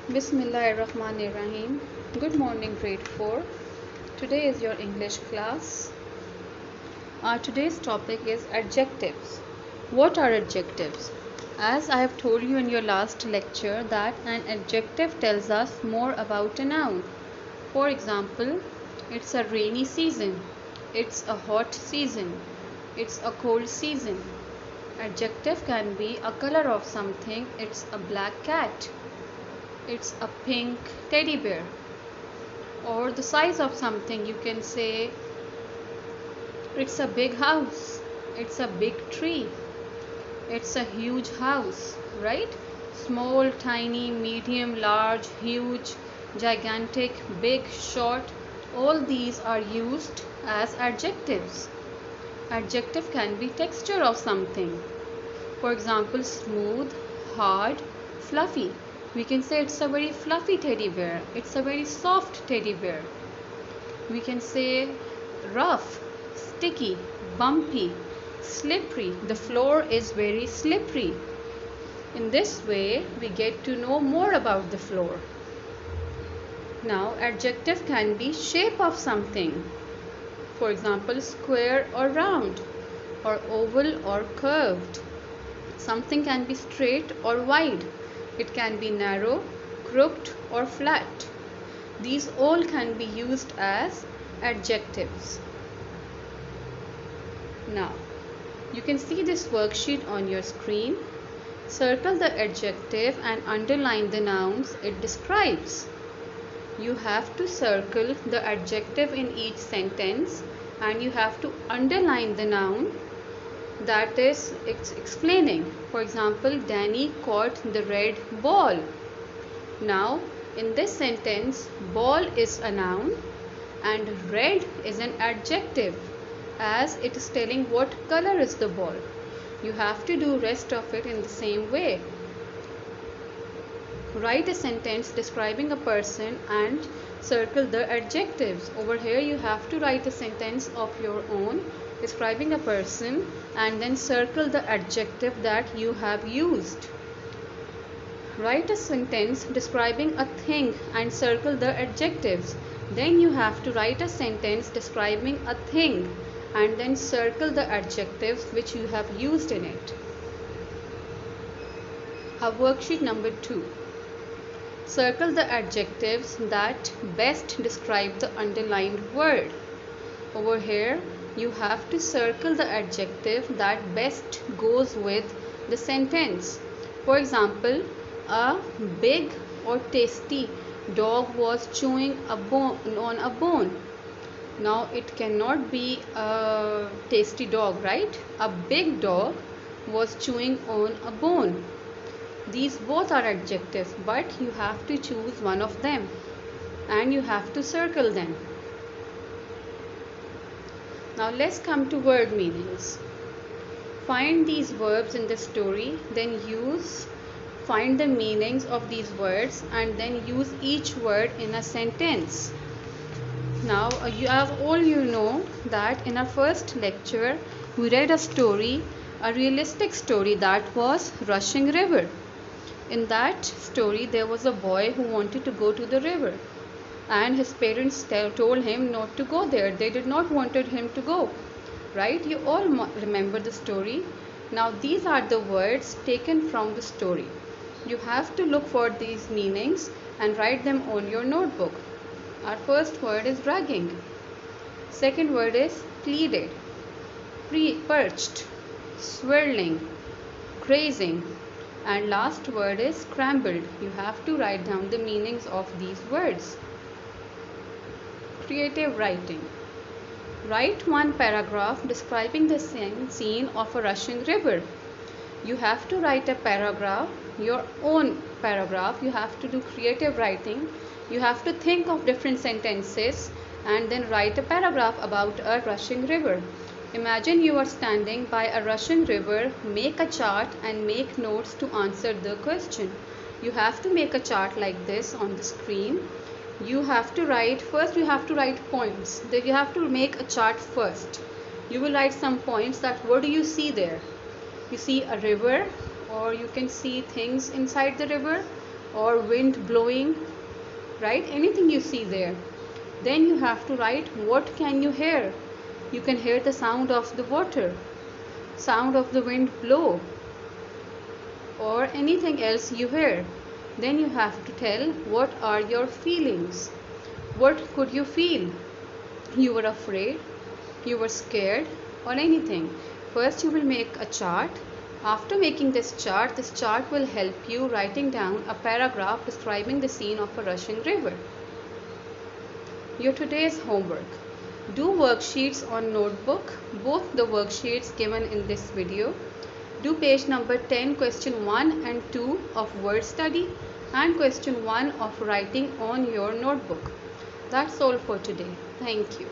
Bismillahirrahmanirrahim. Good morning, grade 4. Today is your English class. Our today's topic is adjectives. What are adjectives? As I have told you in your last lecture that an adjective tells us more about a noun. For example, it's a rainy season, it's a hot season, it's a cold season. Adjective can be a color of something, it's a black cat, it's a pink teddy bear, or the size of something. You can say it's a big house, it's a big tree, it's a huge house, right? Small, tiny, medium, large, huge, gigantic, big, short, all these are used as adjectives. Adjective can be texture of something. For example, smooth, hard, fluffy. We can say it's a very fluffy teddy bear. It's a very soft teddy bear. We can say rough, sticky, bumpy, slippery. The floor is very slippery. In this way, we get to know more about the floor. Now, adjective can be shape of something. For example, square or round, or oval or curved. Something can be straight or wide. It can be narrow, crooked or flat. These all can be used as adjectives. Now, you can see this worksheet on your screen. Circle the adjective and underline the nouns it describes. You have to circle the adjective in each sentence and you have to underline the noun that is explaining. For example, Danny caught the red ball. Now, in this sentence, ball is a noun and red is an adjective as it is telling what color is the ball. You have to do rest of it in the same way. Write a sentence describing a person and circle the adjectives. Over here you have to write a sentence of your own describing a person and then circle the adjective that you have used. Write a sentence describing a thing and circle the adjectives. Then you have to write a sentence describing a thing and then circle the adjectives which you have used in it. Our worksheet number 2. Circle the adjectives that best describe the underlined word. Over here, you have to circle the adjective that best goes with the sentence. For example, a big or tasty dog was chewing on a bone. Now, it cannot be a tasty dog, right? A big dog was chewing on a bone. These both are adjectives, but you have to choose one of them and you have to circle them. Now let's come to word meanings. Find these verbs in the story, then find the meanings of these words and then use each word in a sentence. Now you know that in our first lecture we read a story, a realistic story, that was Rushing River. In that story, there was a boy who wanted to go to the river and his parents told him not to go there. They did not wanted him to go, right? You all remember the story. Now these are the words taken from the story. You have to look for these meanings and write them on your notebook. Our first word is dragging. Second word is pleaded, perched, swirling, grazing. And last word is scrambled. You have to write down the meanings of these words. Creative writing. Write one paragraph describing the scene of a rushing river. You have to write a paragraph, your own paragraph. You have to do creative writing. You have to think of different sentences and then write a paragraph about a rushing river. Imagine you are standing by a rushing river, make a chart and make notes to answer the question. You have to make a chart like this on the screen. You have to write points. Then you have to make a chart first. You will write some points that what do you see there? You see a river, or you can see things inside the river, or wind blowing, right? Anything you see there. Then you have to write what can you hear. You can hear the sound of the water, sound of the wind blow, or anything else you hear. Then you have to tell what are your feelings. What could you feel? You were afraid, you were scared, or anything. First you will make a chart. After making this chart will help you writing down a paragraph describing the scene of a rushing river. Your today's homework. Do worksheets on notebook, both the worksheets given in this video. Do page number 10, question 1 and 2 of word study and question 1 of writing on your notebook. That's all for today. Thank you.